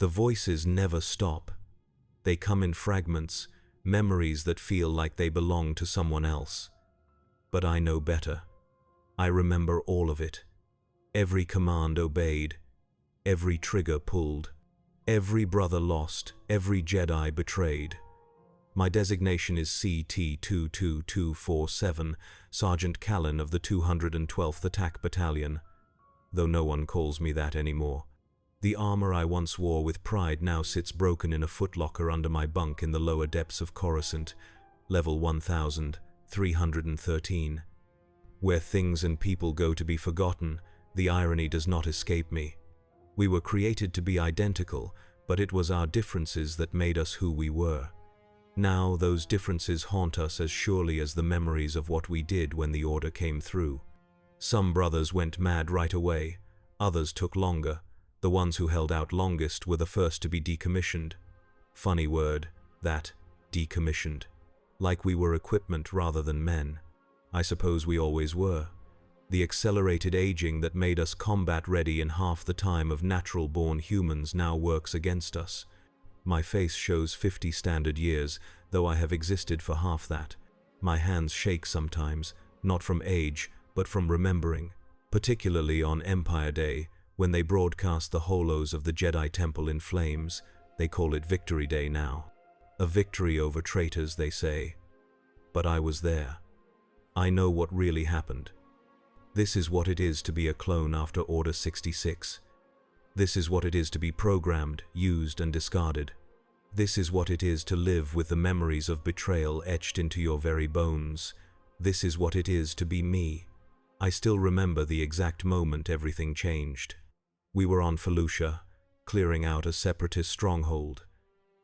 The voices never stop. They come in fragments, memories that feel like they belong to someone else. But I know better. I remember all of it. Every command obeyed, every trigger pulled, every brother lost, every Jedi betrayed. My designation is CT-22247, Sergeant Callan of the 212th Attack Battalion, though no one calls me that anymore. The armor I once wore with pride now sits broken in a footlocker under my bunk in the lower depths of Coruscant, level 1313. Where things and people go to be forgotten, the irony does not escape me. We were created to be identical, but it was our differences that made us who we were. Now those differences haunt us as surely as the memories of what we did when the order came through. Some brothers went mad right away, others took longer. The ones who held out longest were the first to be decommissioned. Funny word, that, decommissioned. Like we were equipment rather than men. I suppose we always were. The accelerated aging that made us combat ready in half the time of natural-born humans now works against us. My face shows 50 standard years, though I have existed for half that. My hands shake sometimes, not from age, but from remembering, particularly on Empire Day, when they broadcast the holos of the Jedi Temple in flames. They call it Victory Day now. A victory over traitors, they say. But I was there. I know what really happened. This is what it is to be a clone after Order 66. This is what it is to be programmed, used, and discarded. This is what it is to live with the memories of betrayal etched into your very bones. This is what it is to be me. I still remember the exact moment everything changed. We were on Felucia, clearing out a separatist stronghold.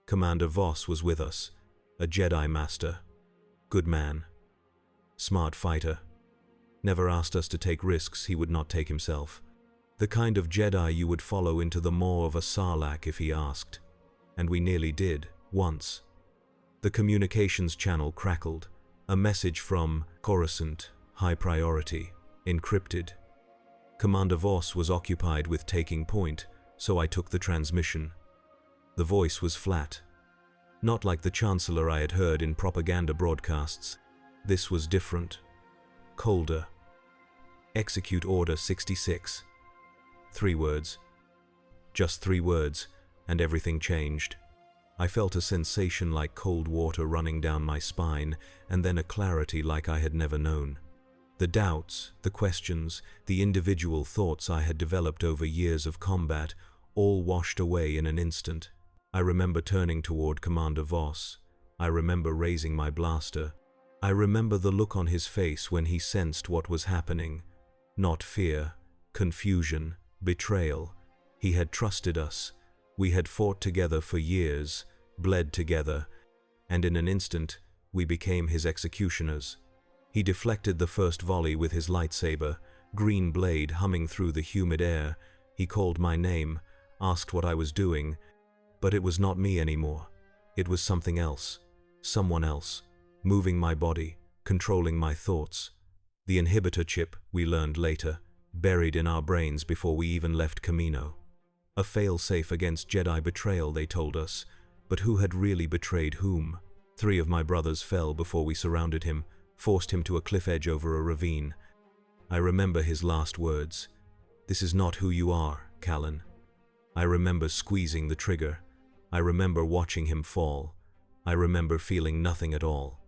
Commander Voss was with us, a Jedi Master. Good man. Smart fighter. Never asked us to take risks he would not take himself. The kind of Jedi you would follow into the maw of a sarlacc if he asked. And we nearly did, once. The communications channel crackled. A message from Coruscant, high priority, encrypted. Commander Voss was occupied with taking point, so I took the transmission. The voice was flat. Not like the Chancellor I had heard in propaganda broadcasts. This was different. Colder. Execute Order 66. 3 words. Just 3 words, and everything changed. I felt a sensation like cold water running down my spine, and then a clarity like I had never known. The doubts, the questions, the individual thoughts I had developed over years of combat, all washed away in an instant. I remember turning toward Commander Voss. I remember raising my blaster. I remember the look on his face when he sensed what was happening. Not fear, confusion, betrayal. He had trusted us. We had fought together for years, bled together, and in an instant, we became his executioners. He deflected the first volley with his lightsaber, green blade humming through the humid air. He called my name, asked what I was doing, but it was not me anymore. It was something else, someone else, moving my body, controlling my thoughts. The inhibitor chip, we learned later, buried in our brains before we even left Camino. A fail-safe against Jedi betrayal, they told us, but who had really betrayed whom? 3 of my brothers fell before we surrounded him, forced him to a cliff edge over a ravine. I remember his last words. "This is not who you are, Callan." I remember squeezing the trigger. I remember watching him fall. I remember feeling nothing at all.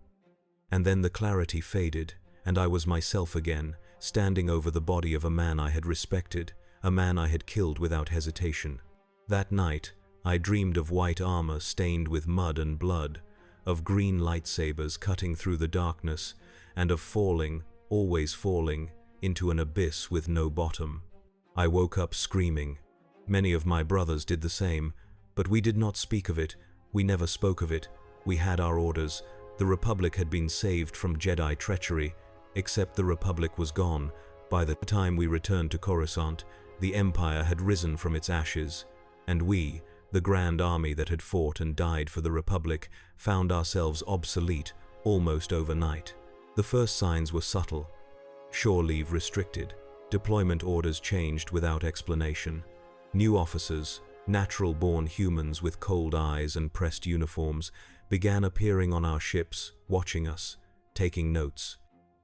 And then the clarity faded, and I was myself again, standing over the body of a man I had respected, a man I had killed without hesitation. That night, I dreamed of white armor stained with mud and blood, of green lightsabers cutting through the darkness, and of falling, always falling, into an abyss with no bottom. I woke up screaming. Many of my brothers did the same, but we did not speak of it. We never spoke of it. We had our orders. The Republic had been saved from Jedi treachery, except the Republic was gone. By the time we returned to Coruscant, the Empire had risen from its ashes, and we, the Grand Army that had fought and died for the Republic, found ourselves obsolete almost overnight. The first signs were subtle. Shore leave restricted. Deployment orders changed without explanation. New officers, Natural-born humans with cold eyes and pressed uniforms began appearing on our ships, watching us, taking notes.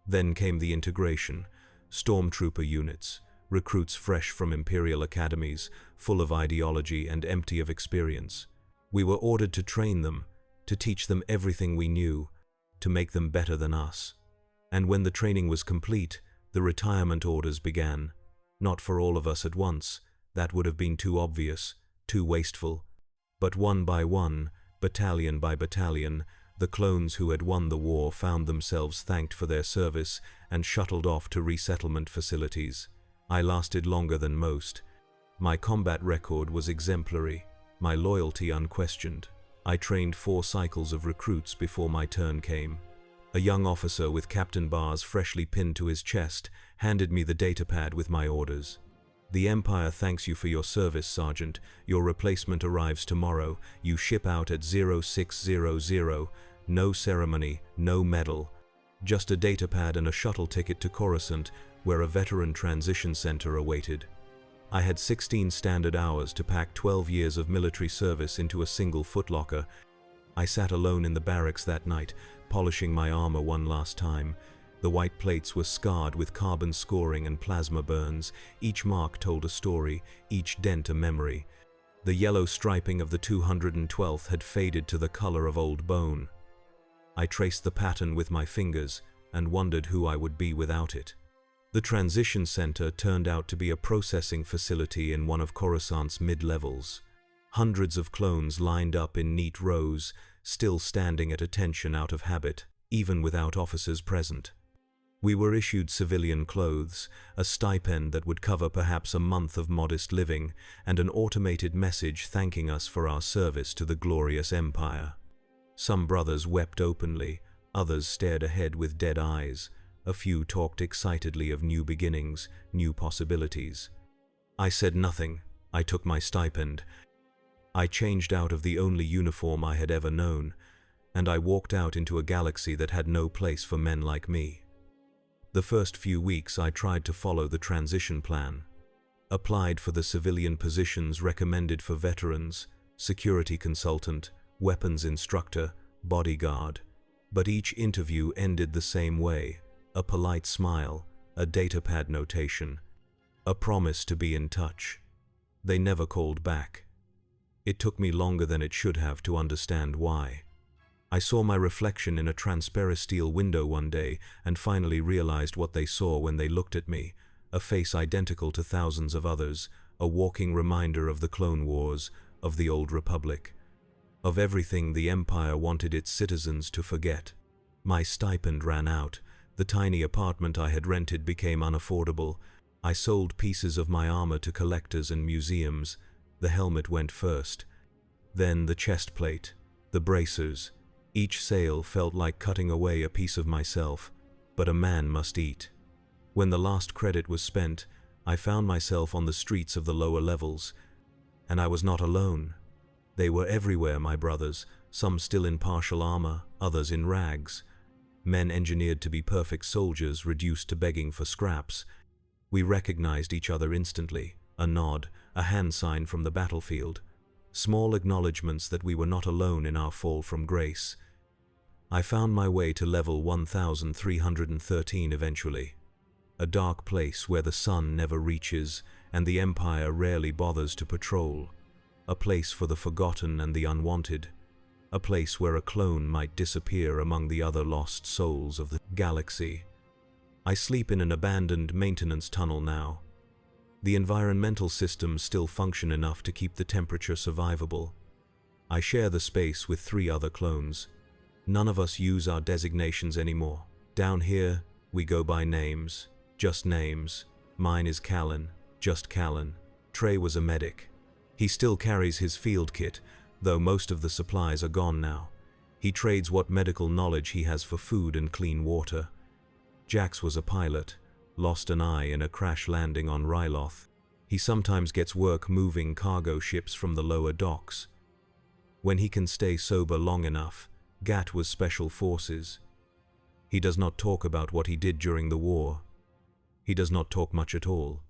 Then came the integration, stormtrooper units, recruits fresh from imperial academies, full of ideology and empty of experience. We were ordered to train them, to teach them everything we knew, to make them better than us. And when the training was complete, the retirement orders began. Not for all of us at once, that would have been too obvious, too wasteful. But one by one, battalion by battalion, the clones who had won the war found themselves thanked for their service and shuttled off to resettlement facilities. I lasted longer than most. My combat record was exemplary, my loyalty unquestioned. I trained 4 cycles of recruits before my turn came. A young officer with captain bars freshly pinned to his chest handed me the datapad with my orders. "The Empire thanks you for your service, Sergeant. Your replacement arrives tomorrow. You ship out at 0600. No ceremony, no medal. Just a datapad and a shuttle ticket to Coruscant, where a veteran transition center awaited." I had 16 standard hours to pack 12 years of military service into a single footlocker. I sat alone in the barracks that night, polishing my armor one last time. The white plates were scarred with carbon scoring and plasma burns. Each mark told a story, each dent a memory. The yellow striping of the 212th had faded to the color of old bone. I traced the pattern with my fingers and wondered who I would be without it. The transition center turned out to be a processing facility in one of Coruscant's mid-levels. Hundreds of clones lined up in neat rows, still standing at attention out of habit, even without officers present. We were issued civilian clothes, a stipend that would cover perhaps a month of modest living, and an automated message thanking us for our service to the glorious Empire. Some brothers wept openly, others stared ahead with dead eyes. A few talked excitedly of new beginnings, new possibilities. I said nothing. I took my stipend. I changed out of the only uniform I had ever known, and I walked out into a galaxy that had no place for men like me. The first few weeks I tried to follow the transition plan. Applied for the civilian positions recommended for veterans, security consultant, weapons instructor, bodyguard. But each interview ended the same way. A polite smile, a datapad notation, a promise to be in touch. They never called back. It took me longer than it should have to understand why. I saw my reflection in a transparent steel window one day and finally realized what they saw when they looked at me, a face identical to thousands of others, a walking reminder of the Clone Wars, of the Old Republic, of everything the Empire wanted its citizens to forget. My stipend ran out. The tiny apartment I had rented became unaffordable. I sold pieces of my armor to collectors and museums. The helmet went first. Then the chest plate, the bracers. Each sale felt like cutting away a piece of myself, but a man must eat. When the last credit was spent, I found myself on the streets of the lower levels. And I was not alone. They were everywhere, my brothers, some still in partial armor, others in rags. Men engineered to be perfect soldiers, reduced to begging for scraps. We recognized each other instantly, a nod, a hand sign from the battlefield. Small acknowledgements that we were not alone in our fall from grace. I found my way to level 1313 eventually. A dark place where the sun never reaches and the Empire rarely bothers to patrol. A place for the forgotten and the unwanted. A place where a clone might disappear among the other lost souls of the galaxy. I sleep in an abandoned maintenance tunnel now. The environmental systems still function enough to keep the temperature survivable. I share the space with 3 other clones. None of us use our designations anymore. Down here, we go by names. Just names. Mine is Callan. Just Callan. Trey was a medic. He still carries his field kit, though most of the supplies are gone now. He trades what medical knowledge he has for food and clean water. Jax was a pilot, lost an eye in a crash landing on Ryloth. He sometimes gets work moving cargo ships from the lower docks. When he can stay sober long enough, Gat was Special Forces. He does not talk about what he did during the war. He does not talk much at all,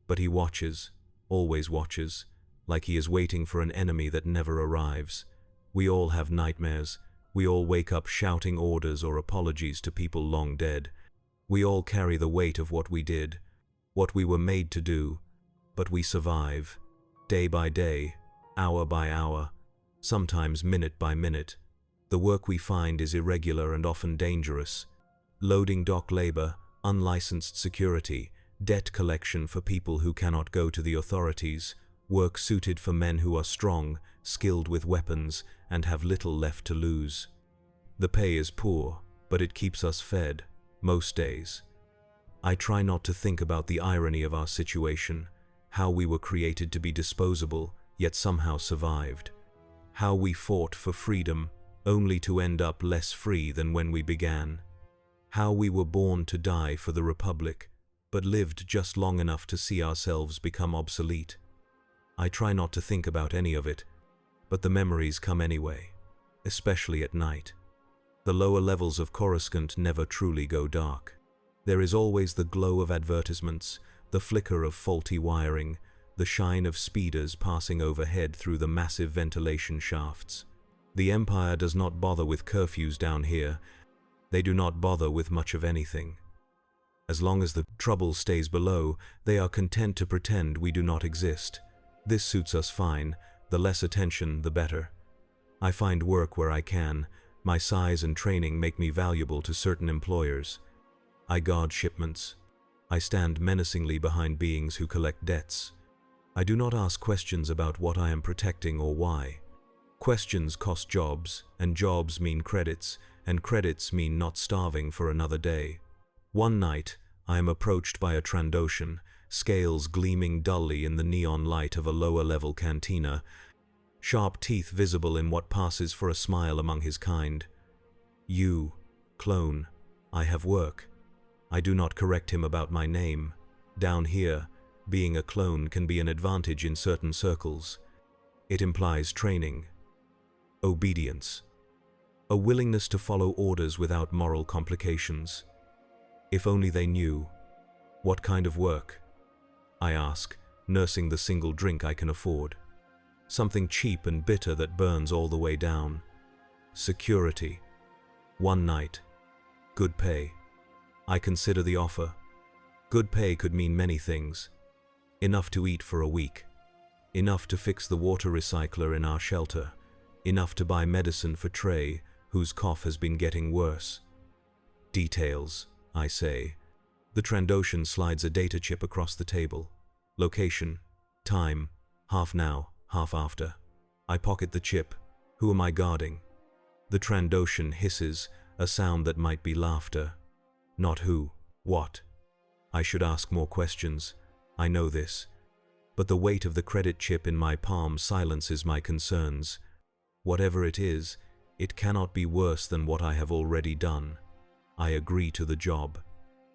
but he watches, always watches, like he is waiting for an enemy that never arrives. We all have nightmares. We all wake up shouting orders or apologies to people long dead. We all carry the weight of what we did, what we were made to do, but we survive, day by day, hour by hour, sometimes minute by minute. The work we find is irregular and often dangerous. Loading dock labor, unlicensed security, debt collection for people who cannot go to the authorities, work suited for men who are strong, skilled with weapons, and have little left to lose. The pay is poor, but it keeps us fed, most days. I try not to think about the irony of our situation, how we were created to be disposable, yet somehow survived. How we fought for freedom, only to end up less free than when we began. How we were born to die for the Republic, but lived just long enough to see ourselves become obsolete. I try not to think about any of it, but the memories come anyway, especially at night. The lower levels of Coruscant never truly go dark. There is always the glow of advertisements, the flicker of faulty wiring, the shine of speeders passing overhead through the massive ventilation shafts. The Empire does not bother with curfews down here. They do not bother with much of anything. As long as the trouble stays below, they are content to pretend we do not exist. This suits us fine. The less attention, the better. I find work where I can. My size and training make me valuable to certain employers. I guard shipments. I stand menacingly behind beings who collect debts. I do not ask questions about what I am protecting or why. Questions cost jobs, and jobs mean credits, and credits mean not starving for another day. One night, I am approached by a Trandoshan, scales gleaming dully in the neon light of a lower-level cantina, sharp teeth visible in what passes for a smile among his kind. "You, clone, I have work." I do not correct him about my name. Down here, being a clone can be an advantage in certain circles. It implies training, obedience, a willingness to follow orders without moral complications. If only they knew. What kind of work? I ask, nursing the single drink I can afford. Something cheap and bitter that burns all the way down. Security. One night. Good pay. I consider the offer. Good pay could mean many things. Enough to eat for a week. Enough to fix the water recycler in our shelter. Enough to buy medicine for Trey, whose cough has been getting worse. Details, I say. The Trandoshan slides a data chip across the table. Location, time, half now, half after. I pocket the chip. Who am I guarding? The Trandoshan hisses, a sound that might be laughter. Not who, what. I should ask more questions. I know this. But the weight of the credit chip in my palm silences my concerns. Whatever it is, it cannot be worse than what I have already done. I agree to the job.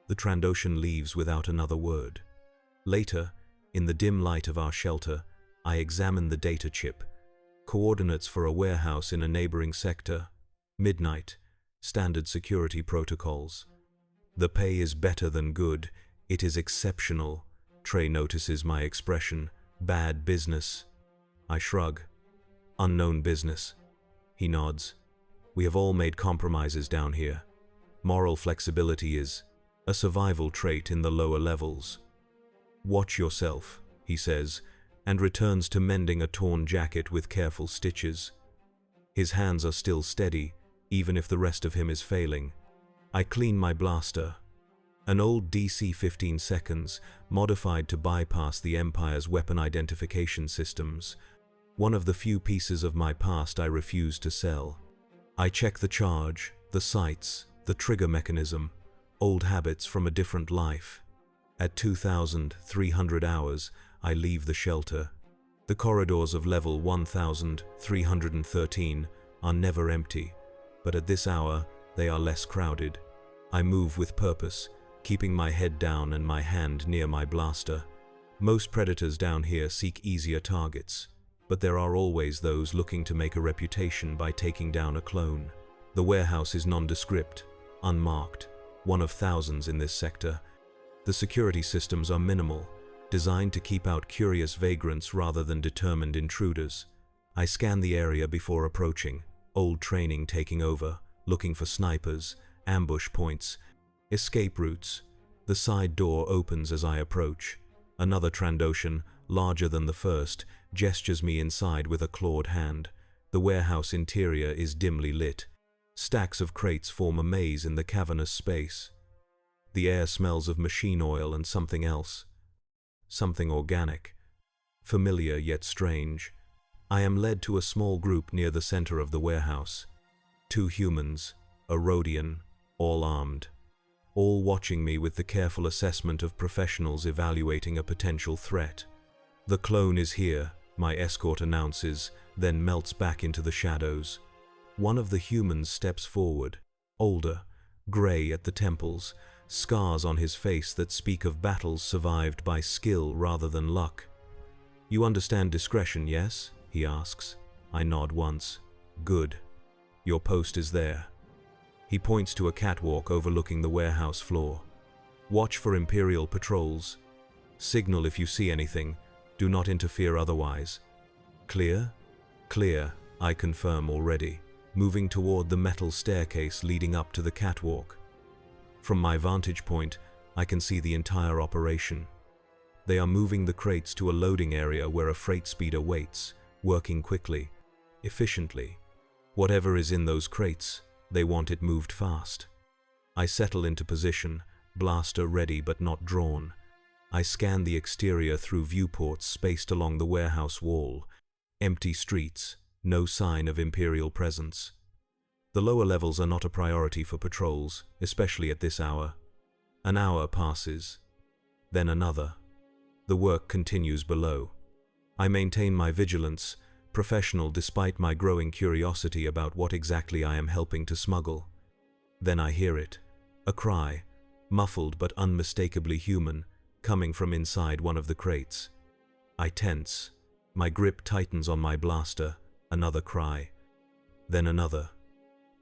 The Trandoshan leaves without another word. Later, in the dim light of our shelter, I examine the data chip. Coordinates for a warehouse in a neighboring sector. Midnight. Standard security protocols. The pay is better than good. It is exceptional. Trey notices my expression. Bad business. I shrug. Unknown business. He nods. We have all made compromises down here. Moral flexibility is a survival trait in the lower levels. Watch yourself, he says, and returns to mending a torn jacket with careful stitches. His hands are still steady, even if the rest of him is failing. I clean my blaster. An old DC-15 seconds, modified to bypass the Empire's weapon identification systems. One of the few pieces of my past I refuse to sell. I check the charge, the sights, the trigger mechanism, old habits from a different life. At 2,300 hours, I leave the shelter. The corridors of level 1,313 are never empty, but at this hour, they are less crowded. I move with purpose, keeping my head down and my hand near my blaster. Most predators down here seek easier targets, but there are always those looking to make a reputation by taking down a clone. The warehouse is nondescript, unmarked, one of thousands in this sector. The security systems are minimal. designed to keep out curious vagrants rather than determined intruders. I scan the area before approaching, old training taking over, looking for snipers, ambush points, escape routes. The side door opens as I approach. Another Trandoshan, larger than the first, gestures me inside with a clawed hand. The warehouse interior is dimly lit. Stacks of crates form a maze in the cavernous space. The air smells of machine oil and something else. Something organic. Familiar yet strange. I am led to a small group near the center of the warehouse. 2 humans, a Rhodian, all armed. All watching me with the careful assessment of professionals evaluating a potential threat. The clone is here, my escort announces, then melts back into the shadows. One of the humans steps forward, older, gray at the temples, scars on his face that speak of battles survived by skill rather than luck. "You understand discretion, yes?" he asks. I nod once. "Good. Your post is there." He points to a catwalk overlooking the warehouse floor. "Watch for Imperial patrols. Signal if you see anything. Do not interfere otherwise." "Clear?" "Clear," I confirm already, moving toward the metal staircase leading up to the catwalk. From my vantage point, I can see the entire operation. They are moving the crates to a loading area where a freight speeder waits, working quickly, efficiently. Whatever is in those crates, they want it moved fast. I settle into position, blaster ready but not drawn. I scan the exterior through viewports spaced along the warehouse wall. Empty streets, no sign of Imperial presence. The lower levels are not a priority for patrols, especially at this hour. An hour passes, then another. The work continues below. I maintain my vigilance, professional despite my growing curiosity about what exactly I am helping to smuggle. Then I hear it, a cry, muffled but unmistakably human, coming from inside one of the crates. I tense. My grip tightens on my blaster. Another cry. Then another.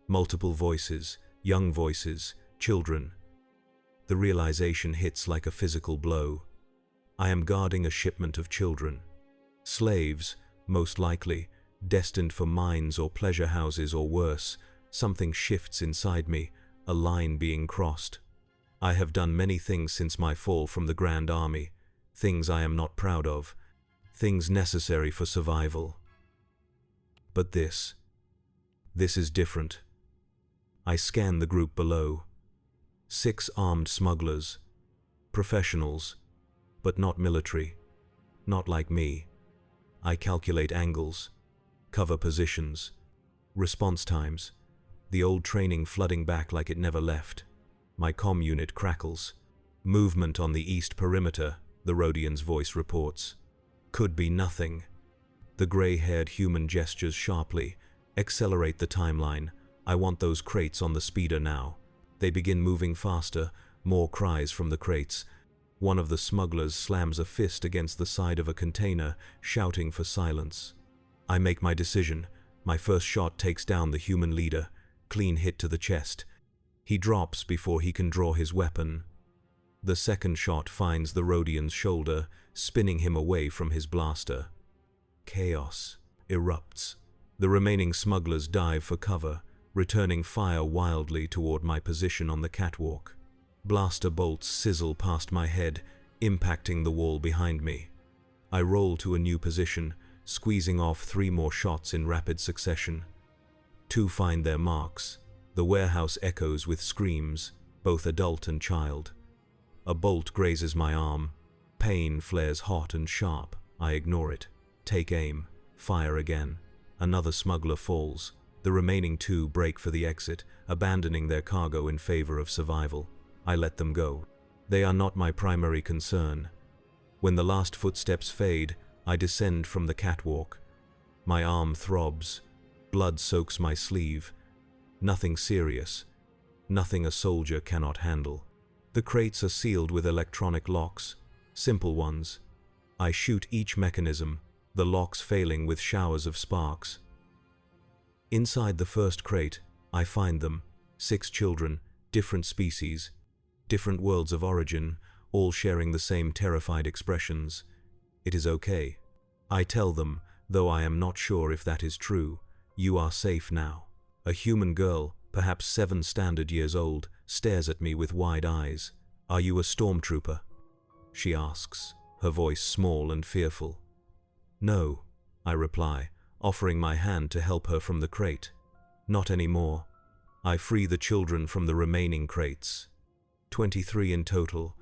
Multiple voices, young voices, children. The realization hits like a physical blow. I am guarding a shipment of children. Slaves, most likely, destined for mines or pleasure houses or worse. Something shifts inside me, a line being crossed. I have done many things since my fall from the Grand Army, things I am not proud of, things necessary for survival. But this is different. I scan the group below. 6 armed smugglers, professionals, but not military, not like me. I calculate angles, cover positions, response times, the old training flooding back like it never left. My comm unit crackles. "Movement on the east perimeter," the Rhodian's voice reports. "Could be nothing." The gray-haired human gestures sharply. "Accelerate the timeline. I want those crates on the speeder now." They begin moving faster, more cries from the crates. One of the smugglers slams a fist against the side of a container, shouting for silence. I make my decision. My first shot takes down the human leader, clean hit to the chest. He drops before he can draw his weapon. The second shot finds the Rhodian's shoulder, spinning him away from his blaster. Chaos erupts. The remaining smugglers dive for cover, returning fire wildly toward my position on the catwalk. Blaster bolts sizzle past my head, impacting the wall behind me. I roll to a new position, squeezing off 3 more shots in rapid succession. 2 find their marks. The warehouse echoes with screams, both adult and child. A bolt grazes my arm. Pain flares hot and sharp. I ignore it. Take aim. Fire again. Another smuggler falls. The remaining 2 break for the exit, abandoning their cargo in favor of survival. I let them go. They are not my primary concern. When the last footsteps fade, I descend from the catwalk. My arm throbs. Blood soaks my sleeve. Nothing serious. Nothing a soldier cannot handle. The crates are sealed with electronic locks, simple ones. I shoot each mechanism, the locks failing with showers of sparks. Inside the first crate, I find them, 6 children, different species, different worlds of origin, all sharing the same terrified expressions. It is okay. I tell them, though I am not sure if that is true. You are safe now. A human girl, perhaps 7 standard years old, stares at me with wide eyes. Are you a stormtrooper? She asks, her voice small and fearful. No, I reply, offering my hand to help her from the crate. Not anymore. I free the children from the remaining crates. 23 in total.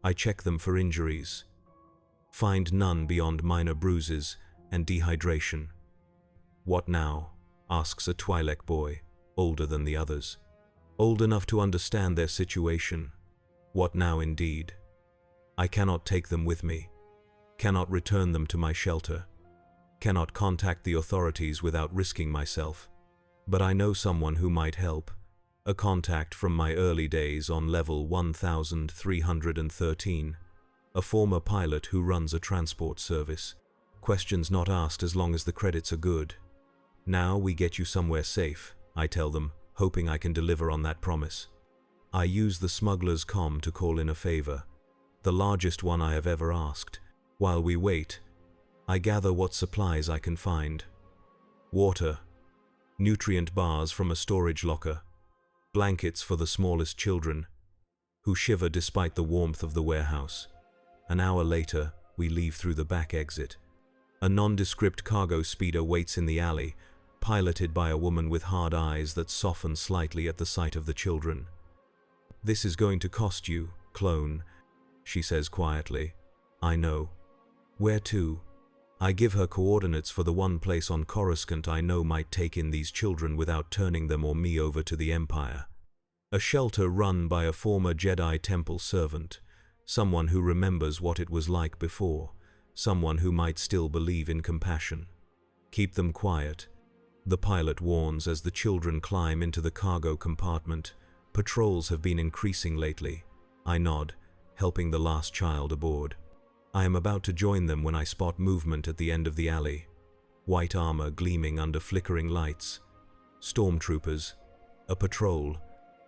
I check them for injuries. Find none beyond minor bruises and dehydration. What now? Asks a Twi'lek boy, older than the others. Old enough to understand their situation. What now indeed? I cannot take them with me. Cannot return them to my shelter. Cannot contact the authorities without risking myself. But I know someone who might help. A contact from my early days on level 1313. A former pilot who runs a transport service. Questions not asked as long as the credits are good. Now we get you somewhere safe, I tell them, hoping I can deliver on that promise. I use the smuggler's comm to call in a favor, the largest one I have ever asked. While we wait, I gather what supplies I can find. Water, nutrient bars from a storage locker, blankets for the smallest children, who shiver despite the warmth of the warehouse. An hour later, we leave through the back exit. A nondescript cargo speeder waits in the alley, piloted by a woman with hard eyes that soften slightly at the sight of the children. This is going to cost you, clone, she says quietly. I know. Where to? I give her coordinates for the one place on Coruscant I know might take in these children without turning them or me over to the Empire. A shelter run by a former Jedi temple servant, someone who remembers what it was like before, someone who might still believe in compassion. Keep them quiet, the pilot warns as the children climb into the cargo compartment. Patrols have been increasing lately. I nod, helping the last child aboard. I am about to join them when I spot movement at the end of the alley. White armor gleaming under flickering lights. Stormtroopers. A patrol.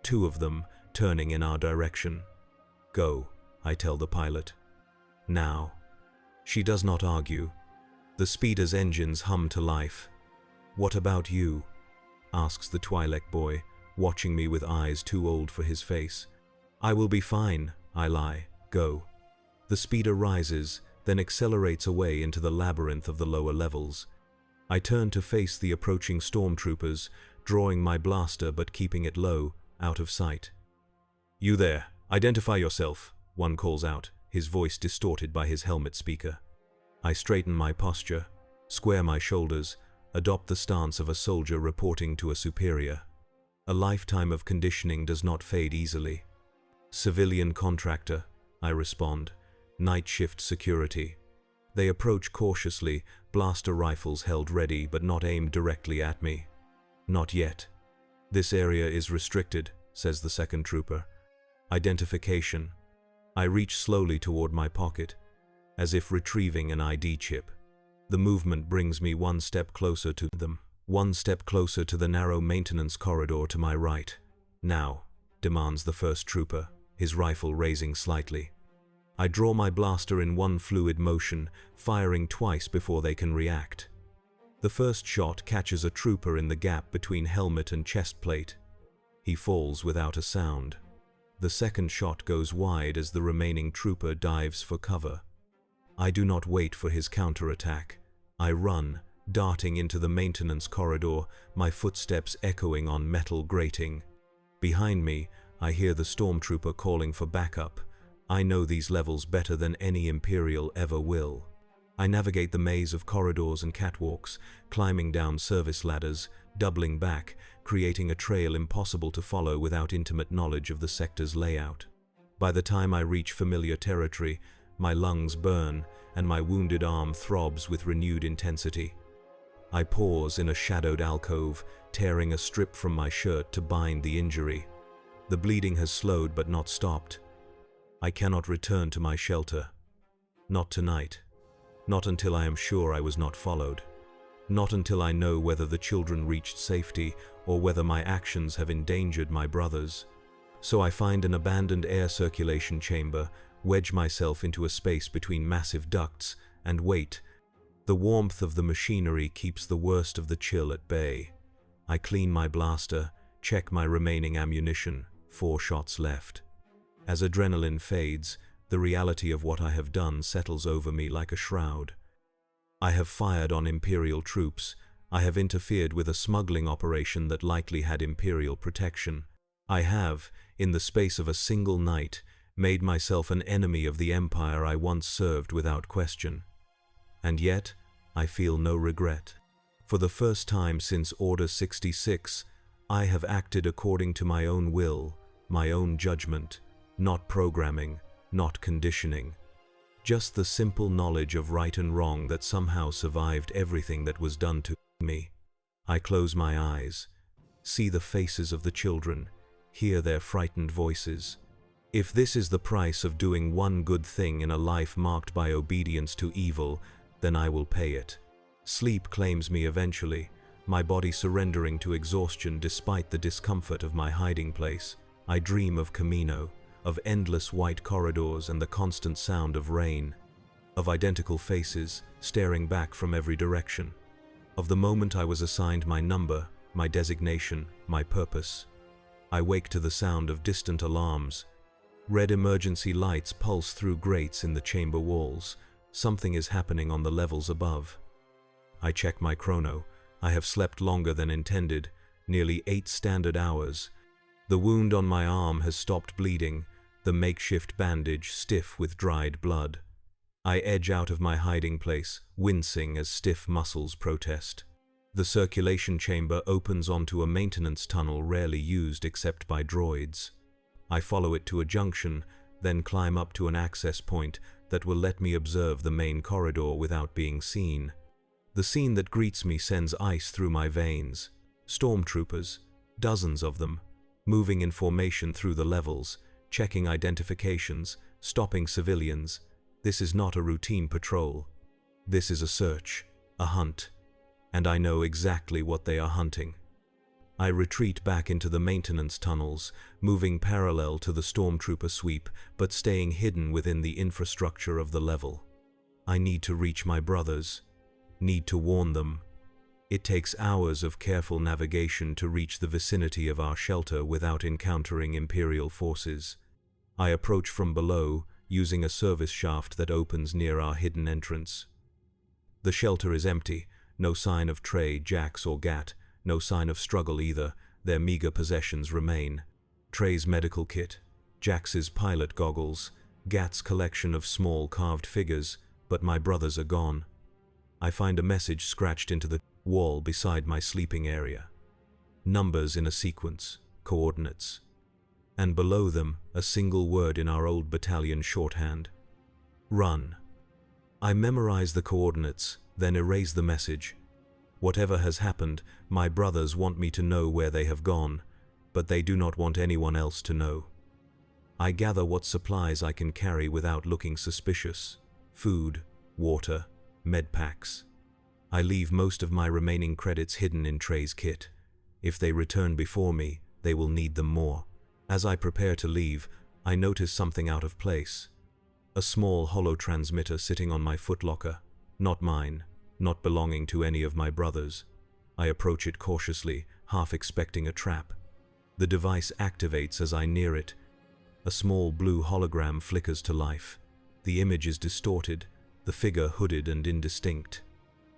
2 of them, turning in our direction. Go, I tell the pilot. Now. She does not argue. The speeder's engines hum to life. What about you? Asks the Twi'lek boy, watching me with eyes too old for his face. I will be fine, I lie. Go. The speeder rises, then accelerates away into the labyrinth of the lower levels. I turn to face the approaching stormtroopers, drawing my blaster but keeping it low, out of sight. You there, identify yourself, one calls out, his voice distorted by his helmet speaker. I straighten my posture, square my shoulders, adopt the stance of a soldier reporting to a superior. A lifetime of conditioning does not fade easily. Civilian contractor, I respond. Night shift security. They approach cautiously, blaster rifles held ready but not aimed directly at me. Not yet. This area is restricted, says the second trooper. Identification. I reach slowly toward my pocket, as if retrieving an ID chip. The movement brings me one step closer to them, one step closer to the narrow maintenance corridor to my right. Now, demands the first trooper, his rifle raising slightly. I draw my blaster in one fluid motion, firing twice before they can react. The first shot catches a trooper in the gap between helmet and chest plate. He falls without a sound. The second shot goes wide as the remaining trooper dives for cover. I do not wait for his counterattack. I run, darting into the maintenance corridor, my footsteps echoing on metal grating. Behind me, I hear the stormtrooper calling for backup. I know these levels better than any Imperial ever will. I navigate the maze of corridors and catwalks, climbing down service ladders, doubling back, creating a trail impossible to follow without intimate knowledge of the sector's layout. By the time I reach familiar territory, my lungs burn and my wounded arm throbs with renewed intensity. I pause in a shadowed alcove, tearing a strip from my shirt to bind the injury. The bleeding has slowed but not stopped. I cannot return to my shelter. Not tonight. Not until I am sure I was not followed. Not until I know whether the children reached safety or whether my actions have endangered my brothers. So I find an abandoned air circulation chamber wedge myself into a space between massive ducts, and wait. The warmth of the machinery keeps the worst of the chill at bay. I clean my blaster, check my remaining ammunition, 4 shots left. As adrenaline fades, the reality of what I have done settles over me like a shroud. I have fired on Imperial troops. I have interfered with a smuggling operation that likely had Imperial protection. I have, in the space of a single night, made myself an enemy of the Empire I once served without question. And yet, I feel no regret. For the first time since Order 66, I have acted according to my own will, my own judgment, not programming, not conditioning. Just the simple knowledge of right and wrong that somehow survived everything that was done to me. I close my eyes, see the faces of the children, hear their frightened voices. If this is the price of doing one good thing in a life marked by obedience to evil, then I will pay it. Sleep claims me eventually, my body surrendering to exhaustion despite the discomfort of my hiding place. I dream of Camino, of endless white corridors and the constant sound of rain, of identical faces staring back from every direction, of the moment I was assigned my number, my designation, my purpose. I wake to the sound of distant alarms. Red emergency lights pulse through grates in the chamber walls. Something is happening on the levels above. I check my chrono. I have slept longer than intended, nearly 8 standard hours. The wound on my arm has stopped bleeding, the makeshift bandage stiff with dried blood. I edge out of my hiding place, wincing as stiff muscles protest. The circulation chamber opens onto a maintenance tunnel rarely used except by droids. I follow it to a junction, then climb up to an access point that will let me observe the main corridor without being seen. The scene that greets me sends ice through my veins. Stormtroopers, dozens of them, moving in formation through the levels, checking identifications, stopping civilians. This is not a routine patrol. This is a search, a hunt, and I know exactly what they are hunting. I retreat back into the maintenance tunnels, moving parallel to the stormtrooper sweep, but staying hidden within the infrastructure of the level. I need to reach my brothers, need to warn them. It takes hours of careful navigation to reach the vicinity of our shelter without encountering Imperial forces. I approach from below, using a service shaft that opens near our hidden entrance. The shelter is empty, no sign of Trey, Jax, or Gat. No sign of struggle either, their meager possessions remain. Trey's medical kit, Jax's pilot goggles, Gat's collection of small carved figures, but my brothers are gone. I find a message scratched into the wall beside my sleeping area. Numbers in a sequence, coordinates. And below them, a single word in our old battalion shorthand. Run. I memorize the coordinates, then erase the message. Whatever has happened, my brothers want me to know where they have gone, but they do not want anyone else to know. I gather what supplies I can carry without looking suspicious. Food, water, med packs. I leave most of my remaining credits hidden in Trey's kit. If they return before me, they will need them more. As I prepare to leave, I notice something out of place. A small hollow transmitter sitting on my footlocker, not mine. Not belonging to any of my brothers. I approach it cautiously, half expecting a trap. The device activates as I near it. A small blue hologram flickers to life. The image is distorted, the figure hooded and indistinct.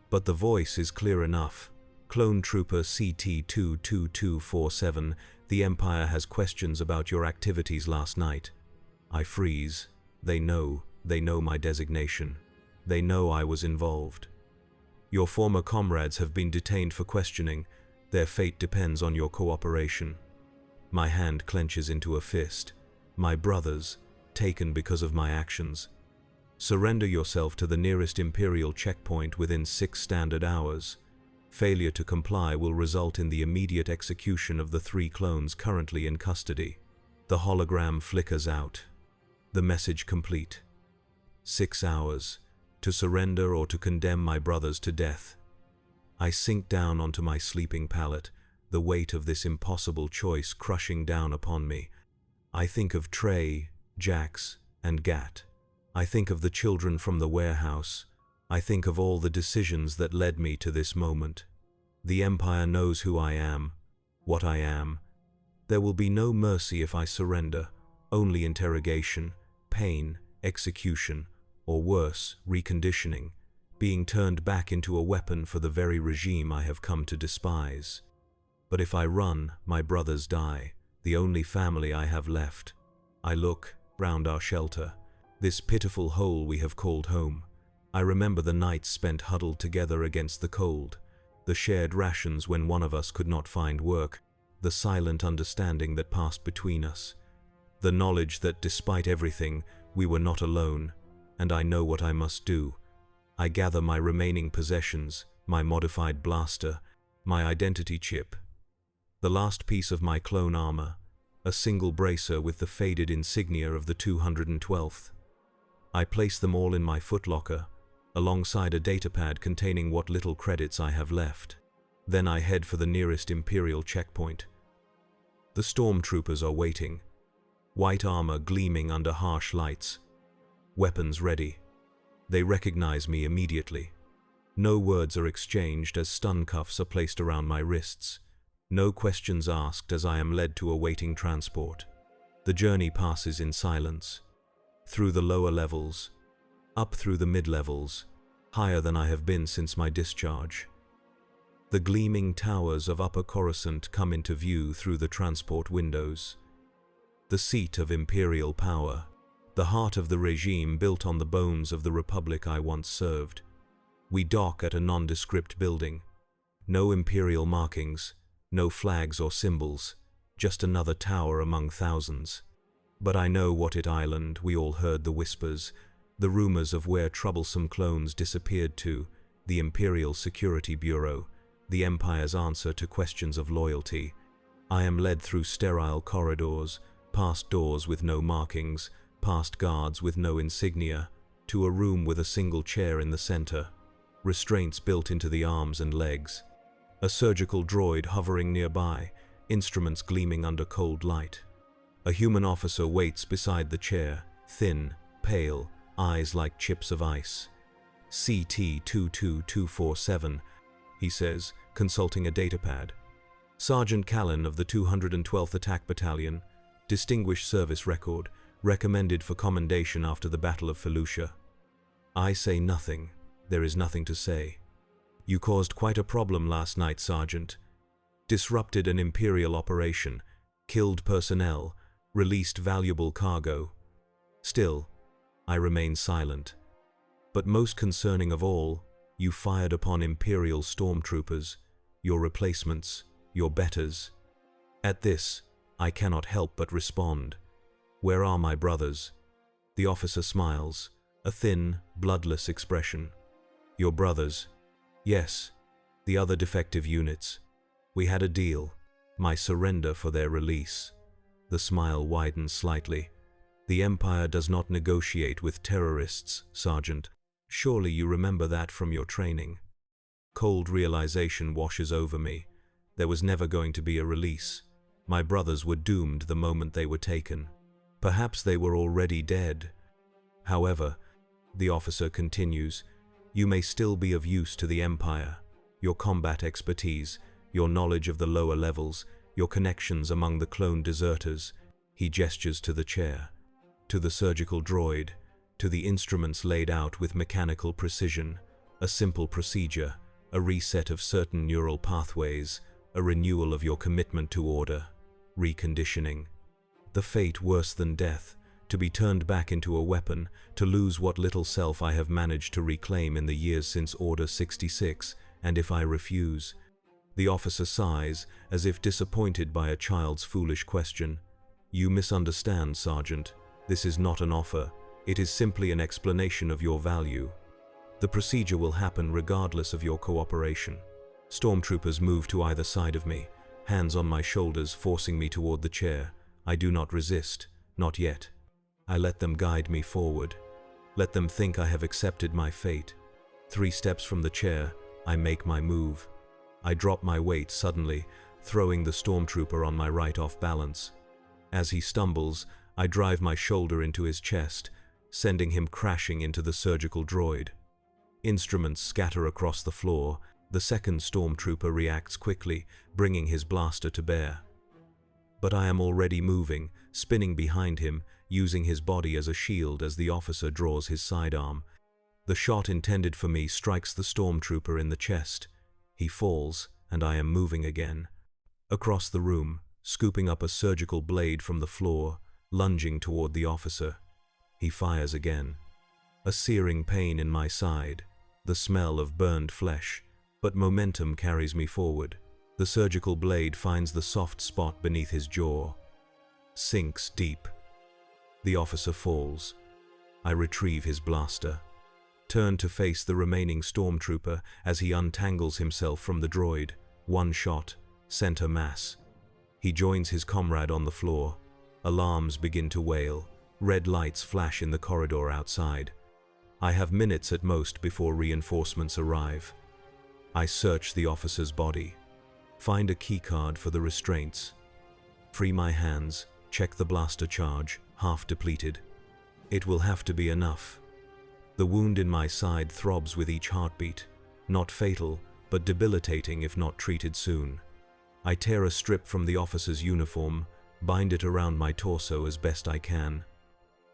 But the voice is clear enough. Clone Trooper CT-22247, the Empire has questions about your activities last night. I freeze. They know my designation. They know I was involved. Your former comrades have been detained for questioning. Their fate depends on your cooperation. My hand clenches into a fist. My brothers, taken because of my actions. Surrender yourself to the nearest Imperial checkpoint within 6 standard hours. Failure to comply will result in the immediate execution of the 3 clones currently in custody. The hologram flickers out. The message complete. 6 hours. To surrender or to condemn my brothers to death. I sink down onto my sleeping pallet, the weight of this impossible choice crushing down upon me. I think of Trey, Jax, and Gat. I think of the children from the warehouse. I think of all the decisions that led me to this moment. The Empire knows who I am, what I am. There will be no mercy if I surrender, only interrogation, pain, execution, or worse, reconditioning, being turned back into a weapon for the very regime I have come to despise. But if I run, my brothers die, the only family I have left. I look round our shelter, this pitiful hole we have called home. I remember the nights spent huddled together against the cold, the shared rations when one of us could not find work, the silent understanding that passed between us, the knowledge that despite everything, we were not alone, and I know what I must do. I gather my remaining possessions, my modified blaster, my identity chip, the last piece of my clone armor, a single bracer with the faded insignia of the 212th. I place them all in my footlocker, alongside a datapad containing what little credits I have left. Then I head for the nearest Imperial checkpoint. The stormtroopers are waiting, white armor gleaming under harsh lights, weapons ready. They recognize me immediately. No words are exchanged as stun cuffs are placed around my wrists. No questions asked as I am led to a waiting transport. The journey passes in silence. Through the lower levels, up through the mid-levels, higher than I have been since my discharge. The gleaming towers of Upper Coruscant come into view through the transport windows. The seat of imperial power, the heart of the regime built on the bones of the republic I once served. We dock at a nondescript building. No imperial markings, no flags or symbols, just another tower among thousands. But I know what it island, we all heard the whispers, the rumors of where troublesome clones disappeared to, the Imperial Security Bureau, the Empire's answer to questions of loyalty. I am led through sterile corridors, past doors with no markings, past guards with no insignia, to a room with a single chair in the center, restraints built into the arms and legs, a surgical droid hovering nearby, instruments gleaming under cold light. A human officer waits beside the chair, thin, pale, eyes like chips of ice. CT-22247, he says, consulting a datapad. Sergeant Callan of the 212th Attack Battalion, distinguished service record, recommended for commendation after the Battle of Felucia. I say nothing. There is nothing to say. You caused quite a problem last night, Sergeant. Disrupted an Imperial operation, killed personnel, released valuable cargo. Still, I remain silent. But most concerning of all, you fired upon Imperial stormtroopers, your replacements, your betters. At this, I cannot help but respond. Where are my brothers? The officer smiles, a thin, bloodless expression. Your brothers? Yes, the other defective units. We had a deal, my surrender for their release. The smile widens slightly. The Empire does not negotiate with terrorists, Sergeant. Surely you remember that from your training. Cold realization washes over me. There was never going to be a release. My brothers were doomed the moment they were taken. Perhaps they were already dead. However, the officer continues, you may still be of use to the Empire. Your combat expertise, your knowledge of the lower levels, your connections among the clone deserters. He gestures to the chair, to the surgical droid, to the instruments laid out with mechanical precision, a simple procedure, a reset of certain neural pathways, a renewal of your commitment to order, reconditioning. The fate worse than death, to be turned back into a weapon, to lose what little self I have managed to reclaim in the years since Order 66, and if I refuse. The officer sighs, as if disappointed by a child's foolish question. You misunderstand, Sergeant. This is not an offer. It is simply an explanation of your value. The procedure will happen regardless of your cooperation. Stormtroopers move to either side of me, hands on my shoulders forcing me toward the chair. I do not resist, not yet. I let them guide me forward. Let them think I have accepted my fate. 3 steps from the chair, I make my move. I drop my weight suddenly, throwing the stormtrooper on my right off balance. As he stumbles, I drive my shoulder into his chest, sending him crashing into the surgical droid. Instruments scatter across the floor. The second stormtrooper reacts quickly, bringing his blaster to bear. But I am already moving, spinning behind him, using his body as a shield as the officer draws his sidearm. The shot intended for me strikes the stormtrooper in the chest. He falls, and I am moving again. Across the room, scooping up a surgical blade from the floor, lunging toward the officer. He fires again. A searing pain in my side, the smell of burned flesh, but momentum carries me forward. The surgical blade finds the soft spot beneath his jaw, sinks deep. The officer falls. I retrieve his blaster, turn to face the remaining stormtrooper as he untangles himself from the droid. One shot, center mass. He joins his comrade on the floor. Alarms begin to wail. Red lights flash in the corridor outside. I have minutes at most before reinforcements arrive. I search the officer's body, find a keycard for the restraints, free my hands, check the blaster charge, half depleted. It will have to be enough. The wound in my side throbs with each heartbeat, not fatal, but debilitating if not treated soon. I tear a strip from the officer's uniform, bind it around my torso as best I can.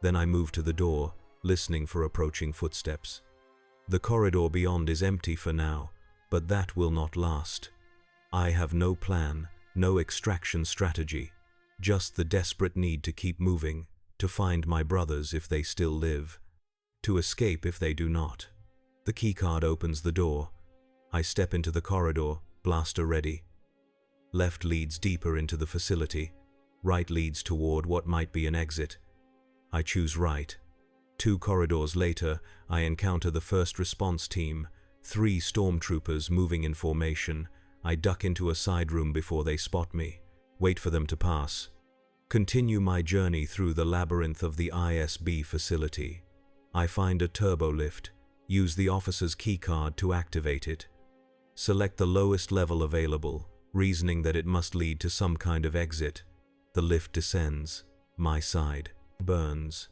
Then I move to the door, listening for approaching footsteps. The corridor beyond is empty for now, but that will not last. I have no plan, no extraction strategy, just the desperate need to keep moving, to find my brothers if they still live, to escape if they do not. The keycard opens the door. I step into the corridor, blaster ready. Left leads deeper into the facility. Right leads toward what might be an exit. I choose right. 2 corridors later, I encounter the first response team, 3 stormtroopers moving in formation. I duck into a side room before they spot me, wait for them to pass. Continue my journey through the labyrinth of the ISB facility. I find a turbo lift, use the officer's keycard to activate it. Select the lowest level available, reasoning that it must lead to some kind of exit. The lift descends. My side burns.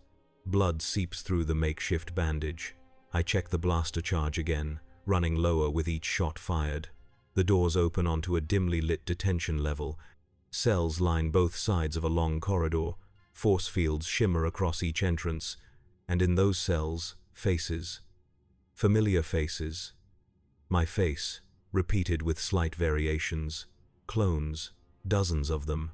Blood seeps through the makeshift bandage. I check the blaster charge again, running lower with each shot fired. The doors open onto a dimly lit detention level. Cells line both sides of a long corridor. Force fields shimmer across each entrance. And in those cells, faces. Familiar faces. My face, repeated with slight variations. Clones, dozens of them.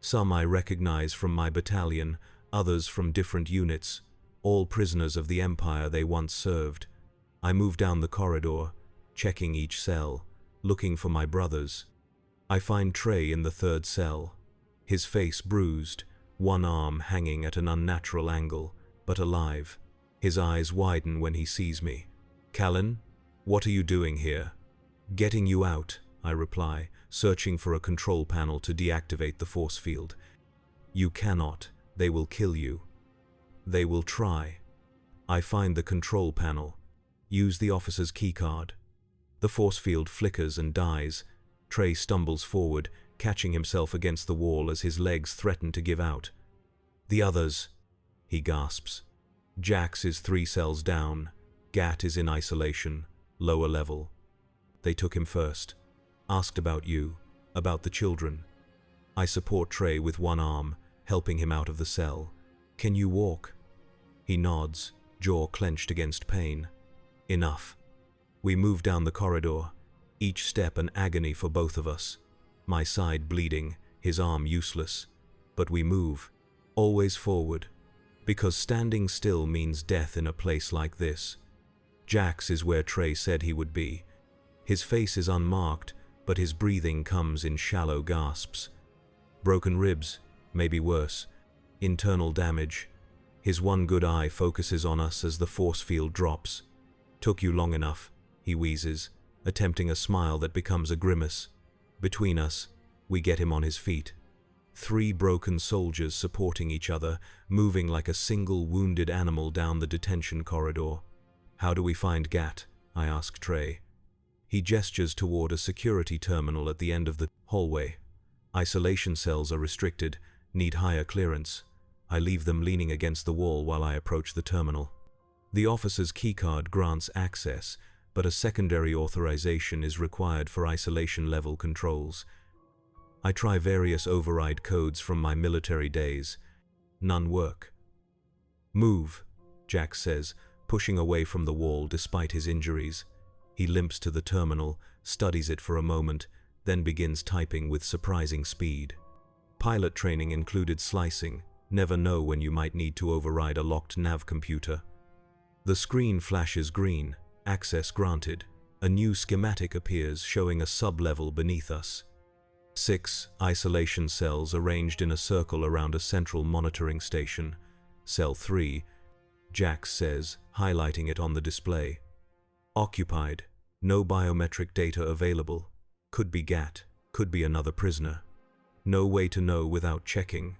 Some I recognize from my battalion, others from different units, all prisoners of the Empire they once served. I move down the corridor, checking each cell, looking for my brothers. I find Trey in the 3rd cell, his face bruised, one arm hanging at an unnatural angle, but alive. His eyes widen when he sees me. "Callan, what are you doing here?" "Getting you out," I reply, searching for a control panel to deactivate the force field. "You cannot. They will kill you." "They will try." I find the control panel. Use the officer's keycard. The force field flickers and dies. Trey stumbles forward, catching himself against the wall as his legs threaten to give out. "The others," he gasps. Jax is 3 cells down. Gat is in isolation, lower level. They took him first. Asked about you, about the children. I support Trey with one arm, helping him out of the cell. "Can you walk?" He nods, jaw clenched against pain. Enough. We move down the corridor, each step an agony for both of us. My side bleeding, his arm useless. But we move, always forward, because standing still means death in a place like this. Jax is where Trey said he would be. His face is unmarked, but his breathing comes in shallow gasps. Broken ribs, maybe worse. Internal damage. His one good eye focuses on us as the force field drops. "Took you long enough," he wheezes, attempting a smile that becomes a grimace. Between us, we get him on his feet. 3 broken soldiers supporting each other, moving like a single wounded animal down the detention corridor. "How do we find Gat?" I ask Trey. He gestures toward a security terminal at the end of the hallway. "Isolation cells are restricted, need higher clearance." I leave them leaning against the wall while I approach the terminal. The officer's keycard grants access, but a secondary authorization is required for isolation-level controls. I try various override codes from my military days. None work. "Move," Jack says, pushing away from the wall despite his injuries. He limps to the terminal, studies it for a moment, then begins typing with surprising speed. Pilot training included slicing. Never know when you might need to override a locked nav computer. The screen flashes green. Access granted. A new schematic appears showing a sub-level beneath us. 6 isolation cells arranged in a circle around a central monitoring station. Cell 3, Jack says, highlighting it on the display. Occupied. No biometric data available. Could be GAT, could be another prisoner. No way to know without checking.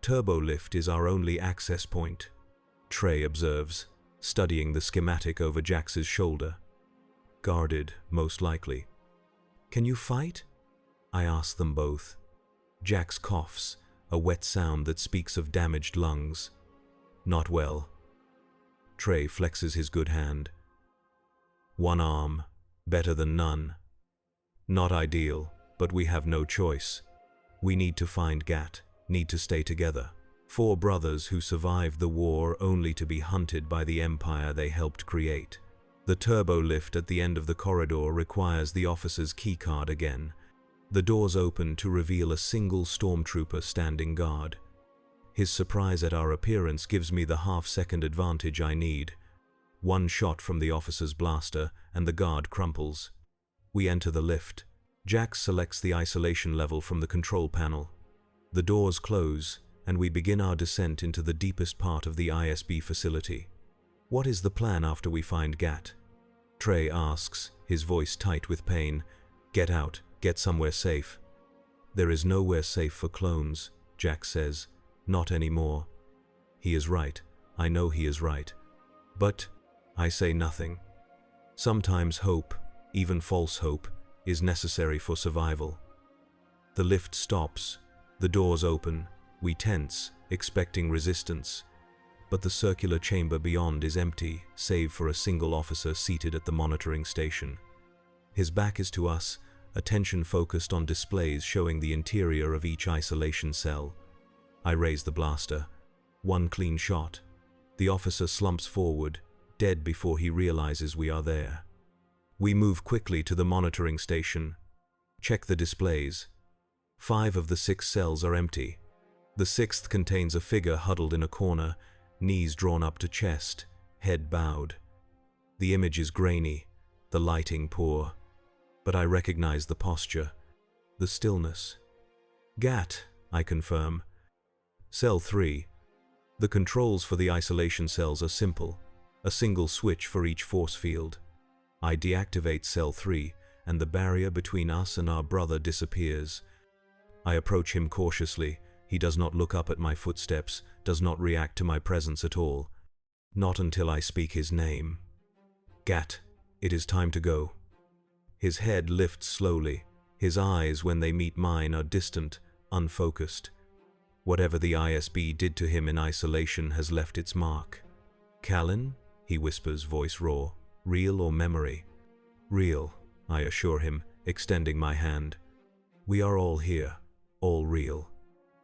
Turbolift is our only access point, Trey observes, studying the schematic over Jax's shoulder. Guarded, most likely. "Can you fight?" I ask them both. Jax coughs, a wet sound that speaks of damaged lungs. "Not well." Trey flexes his good hand. "One arm, better than none. Not ideal, but we have no choice. We need to find Gat, need to stay together. 4 brothers who survived the war only to be hunted by the empire they helped create. The turbo lift at the end of the corridor requires the officer's keycard again. The doors open to reveal a single stormtrooper standing guard. His surprise at our appearance gives me the half-second advantage I need. One shot from the officer's blaster, and the guard crumples. We enter the lift. Jax selects the isolation level from the control panel. The doors close, and we begin our descent into the deepest part of the ISB facility. "What is the plan after we find Gat?" Trey asks, his voice tight with pain. "Get out, get somewhere safe." "There is nowhere safe for clones," Jack says. "Not anymore." He is right. I know he is right. But I say nothing. Sometimes hope, even false hope, is necessary for survival. The lift stops. The doors open. We tense, expecting resistance. But the circular chamber beyond is empty, save for a single officer seated at the monitoring station. His back is to us, attention focused on displays showing the interior of each isolation cell. I raise the blaster. One clean shot. The officer slumps forward, dead before he realizes we are there. We move quickly to the monitoring station. Check the displays. 5 of the 6 cells are empty. The 6th contains a figure huddled in a corner, knees drawn up to chest, head bowed. The image is grainy, the lighting poor. But I recognize the posture, the stillness. "Gat," I confirm. Cell 3. The controls for the isolation cells are simple, a single switch for each force field. I deactivate Cell 3, and the barrier between us and our brother disappears. I approach him cautiously. He does not look up at my footsteps, does not react to my presence at all. Not until I speak his name. "Gat, it is time to go." His head lifts slowly. His eyes, when they meet mine, are distant, unfocused. Whatever the ISB did to him in isolation has left its mark. "Callan?" he whispers, voice raw. "Real or memory?" "Real," I assure him, extending my hand. "We are all here, all real."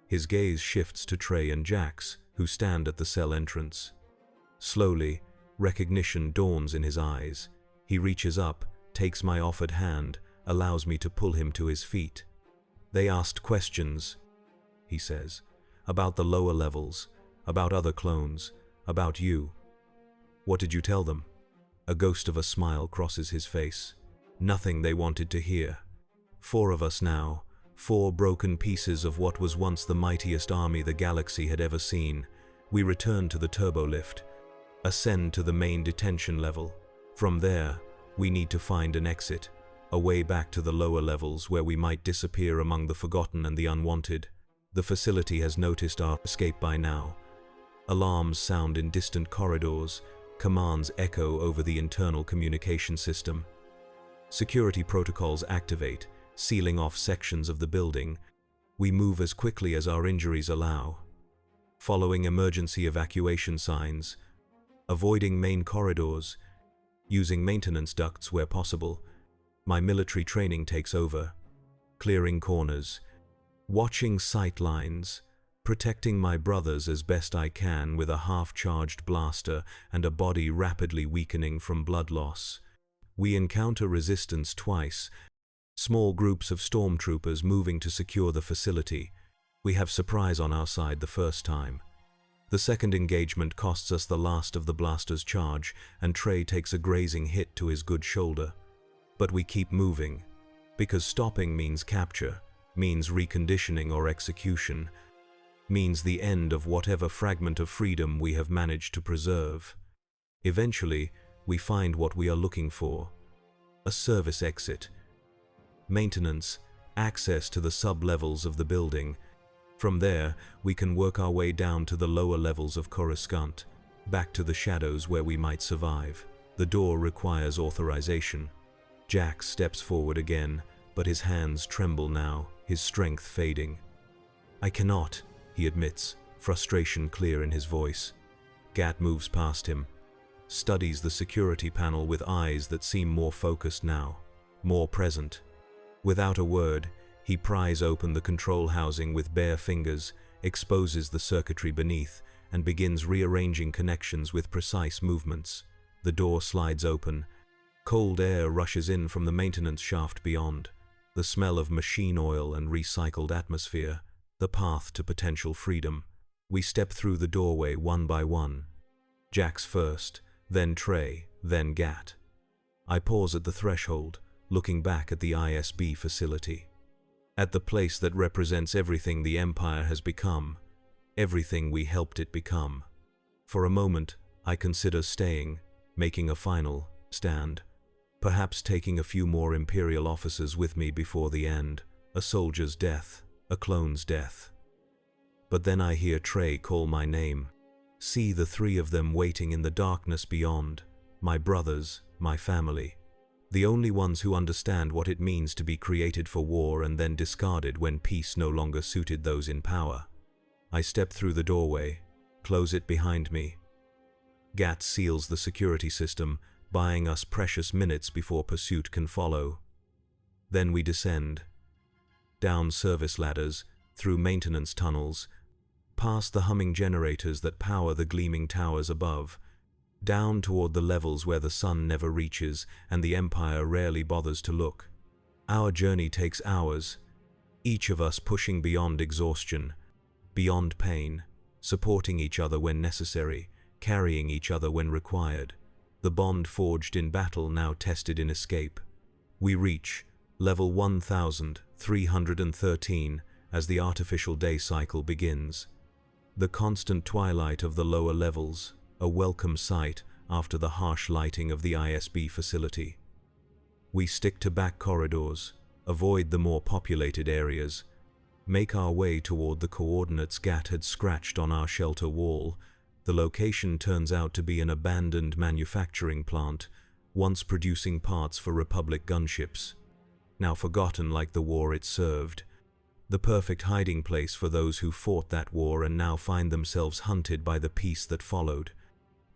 His gaze shifts to Trey and Jax, who stand at the cell entrance. Slowly, recognition dawns in his eyes. He reaches up, takes my offered hand, allows me to pull him to his feet. "They asked questions," he says, "about the lower levels, about other clones, about you. What did you tell them?" A ghost of a smile crosses his face. "Nothing they wanted to hear. 4 of us now, 4 broken pieces of what was once the mightiest army the galaxy had ever seen. We return to the turbolift, ascend to the main detention level. From there, we need to find an exit, a way back to the lower levels where we might disappear among the forgotten and the unwanted. The facility has noticed our escape by now. Alarms sound in distant corridors, commands echo over the internal communication system. Security protocols activate, sealing off sections of the building. We move as quickly as our injuries allow. following emergency evacuation signs, avoiding main corridors, using maintenance ducts where possible. My military training takes over, clearing corners, watching sight lines, protecting my brothers as best I can with a half-charged blaster and a body rapidly weakening from blood loss. We encounter resistance twice, small groups of stormtroopers moving to secure the facility. We have surprise on our side the first time. The second engagement costs us the last of the blaster's charge, and Trey takes a grazing hit to his good shoulder. But we keep moving, because stopping means capture, means reconditioning or execution, means the end of whatever fragment of freedom we have managed to preserve. Eventually, we find what we are looking for: a service exit, maintenance, access to the sub-levels of the building. From there, we can work our way down to the lower levels of Coruscant, back to the shadows where we might survive. The door requires authorization. Jack steps forward again, but his hands tremble now, his strength fading. "I cannot," he admits, frustration clear in his voice. Gat moves past him, studies the security panel with eyes that seem more focused now, more present. Without a word, he pries open the control housing with bare fingers, exposes the circuitry beneath, and begins rearranging connections with precise movements. The door slides open. Cold air rushes in from the maintenance shaft beyond, the smell of machine oil and recycled atmosphere, the path to potential freedom. We step through the doorway one by one. Jax first, then Trey, then Gat. I pause at the threshold, looking back at the ISB facility. At the place that represents everything the Empire has become, everything we helped it become. For a moment, I consider staying, making a final stand. Perhaps taking a few more Imperial officers with me before the end, a soldier's death, a clone's death. But then I hear Trey call my name. See the three of them waiting in the darkness beyond, my brothers, my family. The only ones who understand what it means to be created for war and then discarded when peace no longer suited those in power. I step through the doorway, close it behind me. Gat seals the security system, buying us precious minutes before pursuit can follow. Then we descend. Down service ladders, through maintenance tunnels, past the humming generators that power the gleaming towers above, down toward the levels where the sun never reaches and the Empire rarely bothers to look. Our journey takes hours, each of us pushing beyond exhaustion, beyond pain, supporting each other when necessary, carrying each other when required. The bond forged in battle now tested in escape. We reach level 1313 as the artificial day cycle begins. The constant twilight of the lower levels, a welcome sight after the harsh lighting of the ISB facility. We stick to back corridors, avoid the more populated areas, make our way toward the coordinates Gat had scratched on our shelter wall. The location turns out to be an abandoned manufacturing plant, once producing parts for Republic gunships, now forgotten like the war it served. The perfect hiding place for those who fought that war and now find themselves hunted by the peace that followed.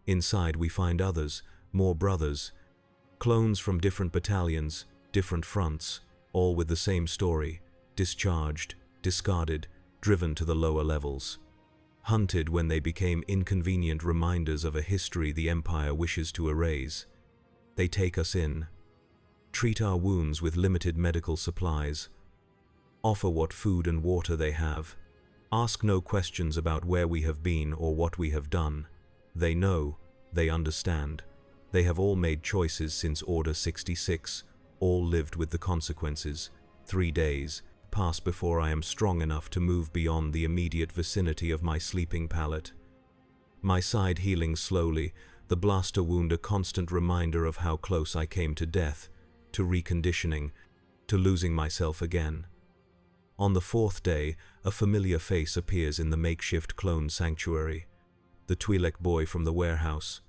Inside we find others, more brothers, clones from different battalions, different fronts, all with the same story: discharged, discarded, driven to the lower levels. Hunted when they became inconvenient reminders of a history the Empire wishes to erase. They take us in, treat our wounds with limited medical supplies, offer what food and water they have, ask no questions about where we have been or what we have done. They know, they understand. They have all made choices since Order 66, all lived with the consequences. 3 days pass before I am strong enough to move beyond the immediate vicinity of my sleeping pallet. My side healing slowly, the blaster wound a constant reminder of how close I came to death, to reconditioning, to losing myself again. On the 4th day, a familiar face appears in the makeshift clone sanctuary. The Twi'lek boy from the warehouse.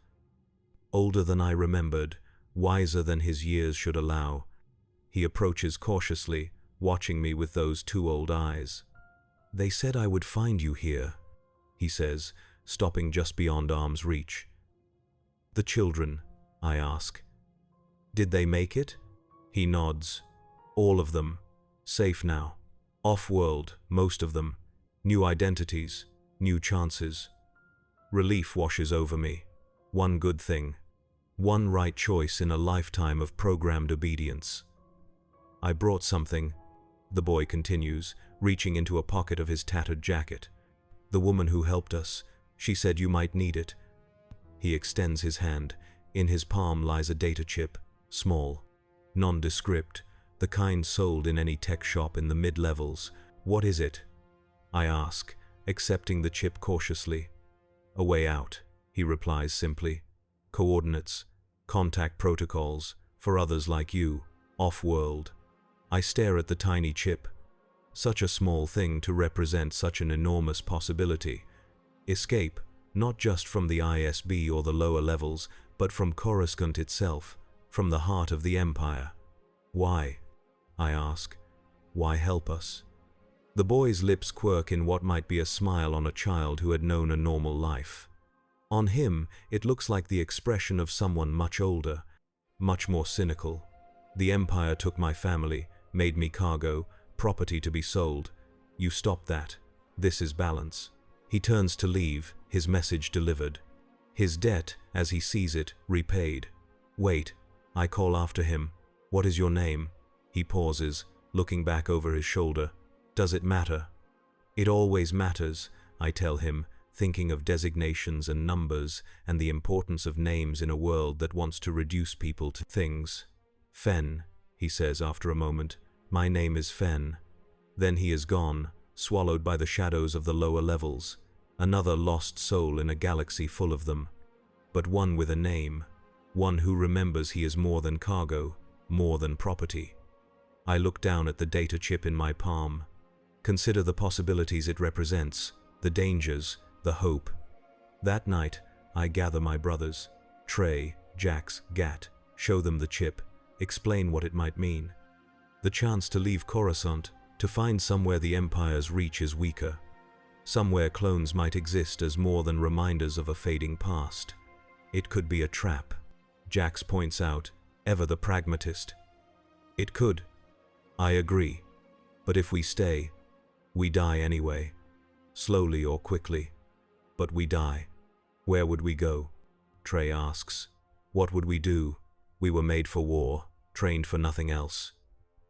Older than I remembered, wiser than his years should allow. He approaches cautiously, watching me with those 2 old eyes. "They said I would find you here," he says, stopping just beyond arm's reach. The children, I ask. Did they make it? He nods. All of them. Safe now. Off-world, most of them. New identities, new chances. Relief washes over me. One good thing. One right choice in a lifetime of programmed obedience. I brought something, the boy continues, reaching into a pocket of his tattered jacket. The woman who helped us, she said you might need it. He extends his hand. In his palm lies a data chip, small, nondescript, the kind sold in any tech shop in the mid-levels. What is it? I ask, accepting the chip cautiously. A way out, he replies simply. Coordinates, contact protocols, for others like you, off-world. I stare at the tiny chip. Such a small thing to represent such an enormous possibility. Escape, not just from the ISB or the lower levels, but from Coruscant itself, from the heart of the Empire. Why? I ask. Why help us? The boy's lips quirk in what might be a smile on a child who had known a normal life. On him, it looks like the expression of someone much older, much more cynical. The Empire took my family, made me cargo, property to be sold. You stopped that. This is balance. He turns to leave, his message delivered. His debt, as he sees it, repaid. Wait, I call after him. What is your name? He pauses, looking back over his shoulder. Does it matter? It always matters, I tell him, thinking of designations and numbers and the importance of names in a world that wants to reduce people to things. Fen, he says after a moment. My name is Fen. Then he is gone, swallowed by the shadows of the lower levels. Another lost soul in a galaxy full of them. But one with a name. One who remembers he is more than cargo, more than property. I look down at the data chip in my palm. Consider the possibilities it represents, the dangers, the hope. That night, I gather my brothers, Trey, Jax, Gat, show them the chip, explain what it might mean. The chance to leave Coruscant, to find somewhere the Empire's reach is weaker. Somewhere clones might exist as more than reminders of a fading past. It could be a trap. Jax points out, ever the pragmatist. It could. I agree. But if we stay, we die anyway. Slowly or quickly. But we die. Where would we go? Trey asks. What would we do? We were made for war, trained for nothing else.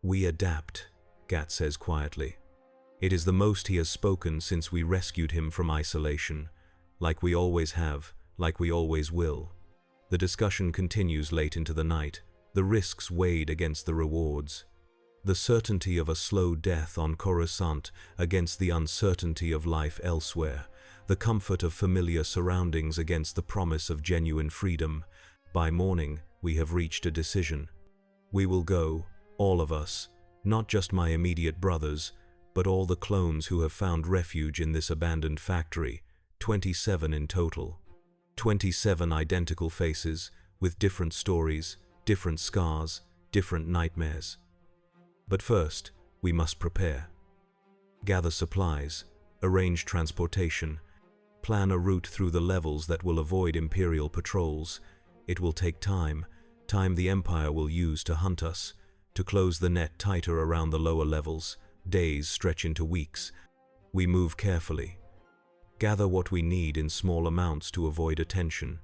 We adapt, Gat says quietly. It is the most he has spoken since we rescued him from isolation, like we always have, like we always will. The discussion continues late into the night, the risks weighed against the rewards. The certainty of a slow death on Coruscant against the uncertainty of life elsewhere, the comfort of familiar surroundings against the promise of genuine freedom. By morning, we have reached a decision. We will go, all of us, not just my immediate brothers, but all the clones who have found refuge in this abandoned factory, 27 in total. 27 identical faces, with different stories, different scars, different nightmares. But first, we must prepare. Gather supplies, arrange transportation, plan a route through the levels that will avoid Imperial patrols. It will take time, time the Empire will use to hunt us, to close the net tighter around the lower levels. Days stretch into weeks. We move carefully. Gather what we need in small amounts to avoid attention.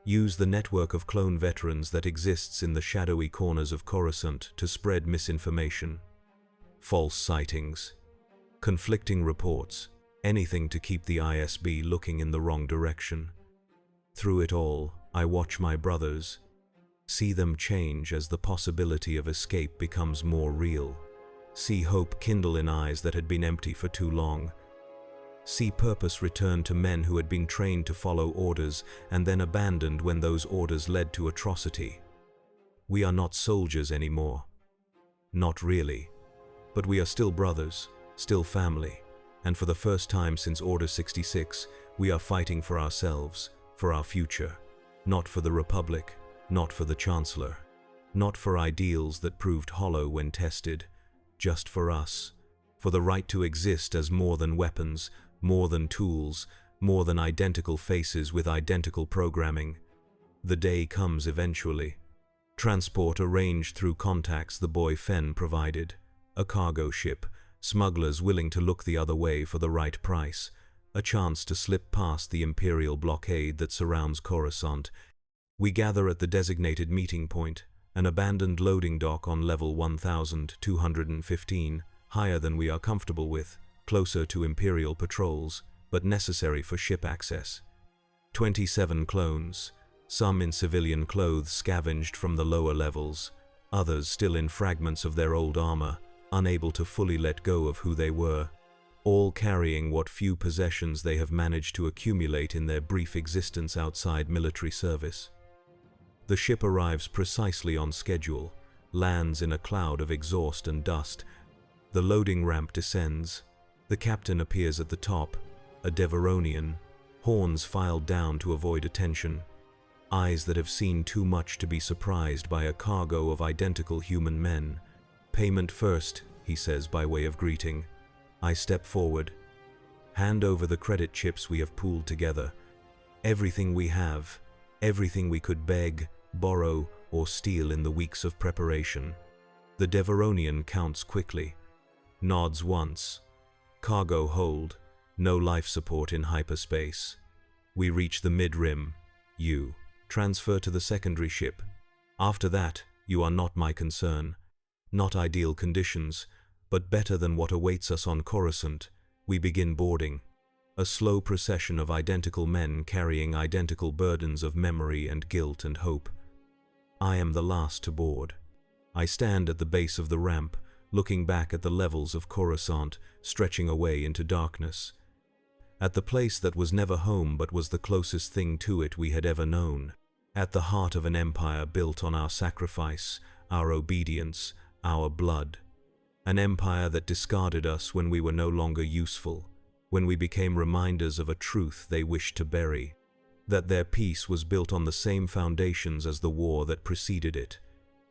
Use the network of clone veterans that exists in the shadowy corners of Coruscant to spread misinformation. False sightings. Conflicting reports. Anything to keep the ISB looking in the wrong direction. Through it all, I watch my brothers. See them change as the possibility of escape becomes more real. See hope kindle in eyes that had been empty for too long. See purpose return to men who had been trained to follow orders and then abandoned when those orders led to atrocity. We are not soldiers anymore. Not really. But we are still brothers, still family, and for the first time since Order 66, we are fighting for ourselves, for our future. Not for the Republic, not for the Chancellor, not for ideals that proved hollow when tested, just for us, for the right to exist as more than weapons, more than tools, more than identical faces with identical programming. The day comes eventually. Transport arranged through contacts the boy Fen provided. A cargo ship, smugglers willing to look the other way for the right price, a chance to slip past the imperial blockade that surrounds Coruscant. We gather at the designated meeting point, an abandoned loading dock on level 1215, higher than we are comfortable with, closer to imperial patrols, but necessary for ship access. 27 clones, some in civilian clothes scavenged from the lower levels, others still in fragments of their old armor, unable to fully let go of who they were, all carrying what few possessions they have managed to accumulate in their brief existence outside military service. The ship arrives precisely on schedule, lands in a cloud of exhaust and dust. The loading ramp descends. The captain appears at the top, a Deveronian, horns filed down to avoid attention, eyes that have seen too much to be surprised by a cargo of identical human men. "Payment first," he says by way of greeting. I step forward. "Hand over the credit chips we have pooled together. Everything we have, everything we could beg, borrow, or steal in the weeks of preparation." The Deveronian counts quickly, nods once. Cargo hold, no life support in hyperspace. We reach the mid-rim. You transfer to the secondary ship. After that, you are not my concern. Not ideal conditions, but better than what awaits us on Coruscant. We begin boarding. A slow procession of identical men carrying identical burdens of memory and guilt and hope. I am the last to board. I stand at the base of the ramp, looking back at the levels of Coruscant stretching away into darkness. At the place that was never home but was the closest thing to it we had ever known. At the heart of an empire built on our sacrifice, our obedience, our blood. An empire that discarded us when we were no longer useful, when we became reminders of a truth they wished to bury. That their peace was built on the same foundations as the war that preceded it.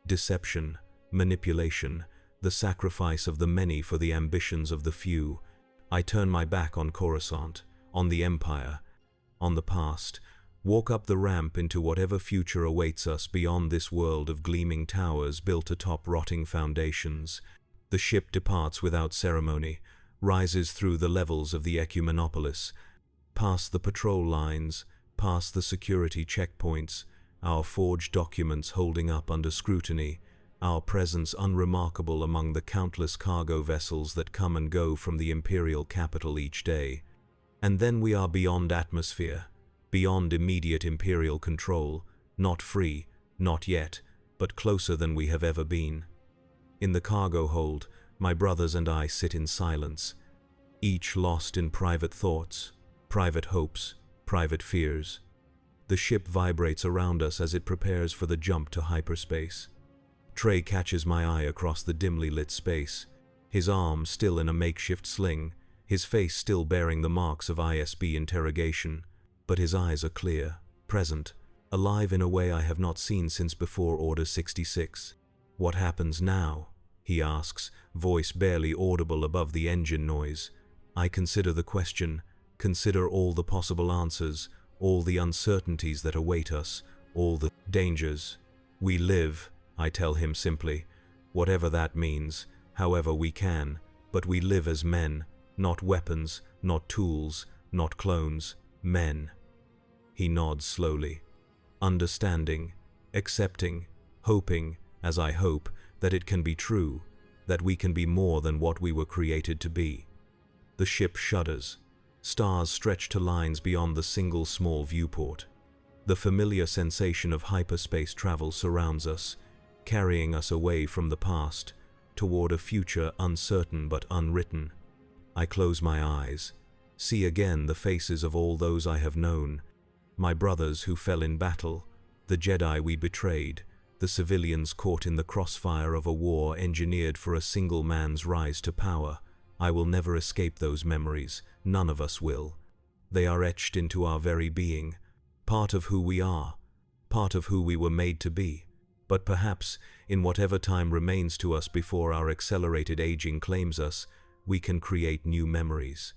Deception, manipulation, the sacrifice of the many for the ambitions of the few. I turn my back on Coruscant, on the Empire, on the past, walk up the ramp into whatever future awaits us beyond this world of gleaming towers built atop rotting foundations. The ship departs without ceremony, rises through the levels of the Ecumenopolis, past the patrol lines, past the security checkpoints, our forged documents holding up under scrutiny, our presence unremarkable among the countless cargo vessels that come and go from the imperial capital each day. And then we are beyond atmosphere, beyond immediate imperial control, not free, not yet, but closer than we have ever been. In the cargo hold, my brothers and I sit in silence, each lost in private thoughts, private hopes, private fears. The ship vibrates around us as it prepares for the jump to hyperspace. Trey catches my eye across the dimly lit space, his arm still in a makeshift sling, his face still bearing the marks of ISB interrogation, but his eyes are clear, present, alive in a way I have not seen since before Order 66. "What happens now?" he asks, voice barely audible above the engine noise. I consider the question, consider all the possible answers, all the uncertainties that await us, all the dangers. "We live," I tell him simply, "whatever that means, however we can, but we live as men, not weapons, not tools, not clones, men." He nods slowly, understanding, accepting, hoping, as I hope, that it can be true, that we can be more than what we were created to be. The ship shudders. Stars stretch to lines beyond the single small viewport. The familiar sensation of hyperspace travel surrounds us, carrying us away from the past, toward a future uncertain but unwritten. I close my eyes, see again the faces of all those I have known, my brothers who fell in battle, the Jedi we betrayed, the civilians caught in the crossfire of a war engineered for a single man's rise to power. I will never escape those memories, none of us will. They are etched into our very being, part of who we are, part of who we were made to be. But perhaps, in whatever time remains to us before our accelerated aging claims us, we can create new memories.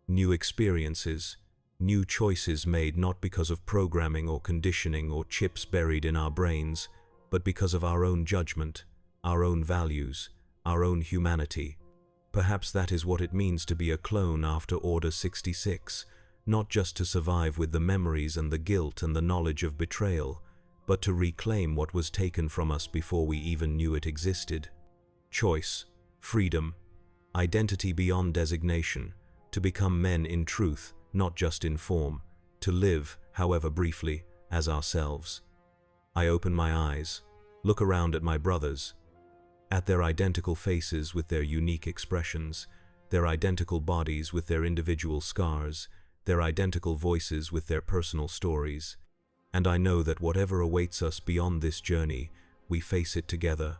New experiences, new choices made not because of programming or conditioning or chips buried in our brains, but because of our own judgment, our own values, our own humanity. Perhaps that is what it means to be a clone after Order 66, not just to survive with the memories and the guilt and the knowledge of betrayal, but to reclaim what was taken from us before we even knew it existed. Choice, freedom, identity beyond designation, to become men in truth, not just in form, to live, however briefly, as ourselves. I open my eyes, look around at my brothers, at their identical faces with their unique expressions, their identical bodies with their individual scars, their identical voices with their personal stories, and I know that whatever awaits us beyond this journey, we face it together.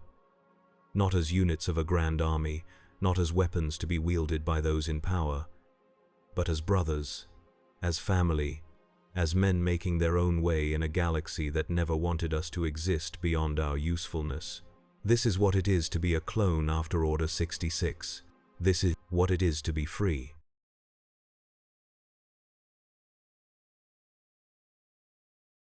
Not as units of a grand army, not as weapons to be wielded by those in power, but as brothers, as family, as men making their own way in a galaxy that never wanted us to exist beyond our usefulness. This is what it is to be a clone after Order 66. This is what it is to be free.